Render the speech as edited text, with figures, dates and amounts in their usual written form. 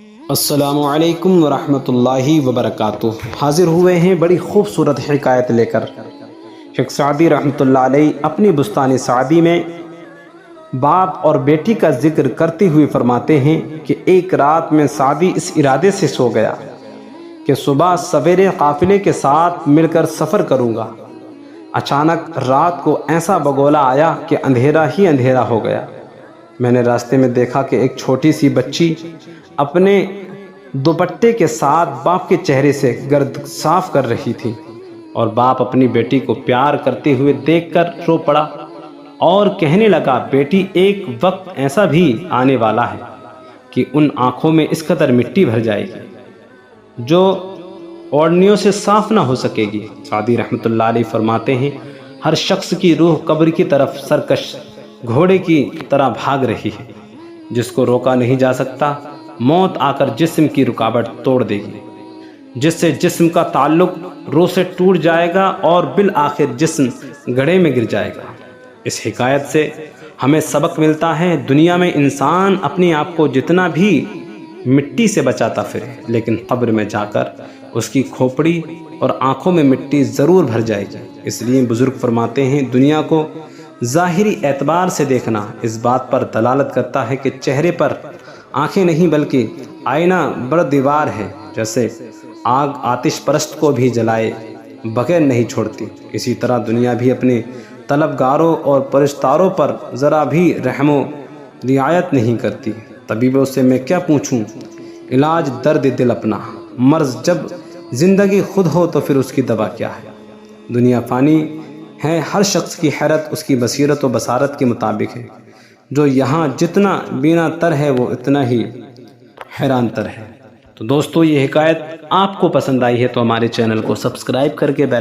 السلام علیکم ورحمۃ اللہ وبرکاتہ۔ حاضر ہوئے ہیں بڑی خوبصورت حکایت لے کر۔ شیخ سعدی رحمۃ اللہ علیہ اپنی بستان سعدی میں باپ اور بیٹی کا ذکر کرتے ہوئے فرماتے ہیں کہ ایک رات میں سعدی اس ارادے سے سو گیا کہ صبح سویرے قافلے کے ساتھ مل کر سفر کروں گا۔ اچانک رات کو ایسا بگولا آیا کہ اندھیرا ہی اندھیرا ہو گیا۔ میں نے راستے میں دیکھا کہ ایک چھوٹی سی بچی اپنے دوپٹے کے ساتھ باپ کے چہرے سے گرد صاف کر رہی تھی، اور باپ اپنی بیٹی کو پیار کرتے ہوئے دیکھ کر رو پڑا اور کہنے لگا، بیٹی ایک وقت ایسا بھی آنے والا ہے کہ ان آنکھوں میں اس قدر مٹی بھر جائے گی جو اوڑھنیوں سے صاف نہ ہو سکے گی۔ سعدی رحمۃ اللہ علیہ فرماتے ہیں، ہر شخص کی روح قبر کی طرف سرکش گھوڑے کی طرح بھاگ رہی ہے، جس کو روکا نہیں جا سکتا۔ موت آ کر جسم کی رکاوٹ توڑ دے گی، جس سے جسم کا تعلق روح سے ٹوٹ جائے گا اور بالآخر جسم گڑھے میں گر جائے گا۔ اس حکایت سے ہمیں سبق ملتا ہے، دنیا میں انسان اپنے آپ کو جتنا بھی مٹی سے بچاتا پھرے، لیکن قبر میں جا کر اس کی کھوپڑی اور آنکھوں میں مٹی ضرور بھر جائے گی۔ اس لیے بزرگ فرماتے ہیں، دنیا کو ظاہری اعتبار سے دیکھنا اس بات پر دلالت کرتا ہے کہ چہرے پر آنکھیں نہیں بلکہ آئینہ بر دیوار ہے۔ جیسے آگ آتش پرست کو بھی جلائے بغیر نہیں چھوڑتی، اسی طرح دنیا بھی اپنے طلبگاروں اور پرستاروں پر ذرا بھی رحم و رعایت نہیں کرتی۔ طبیبوں سے میں کیا پوچھوں علاج درد دل اپنا، مرض جب زندگی خود ہو تو پھر اس کی دوا کیا ہے۔ دنیا فانی ہے، ہر شخص کی حیرت اس کی بصیرت و بصارت کے مطابق ہے۔ جو یہاں جتنا بینا تر ہے وہ اتنا ہی حیران تر ہے۔ تو دوستو، یہ حکایت آپ کو پسند آئی ہے تو ہمارے چینل کو سبسکرائب کر کے بیل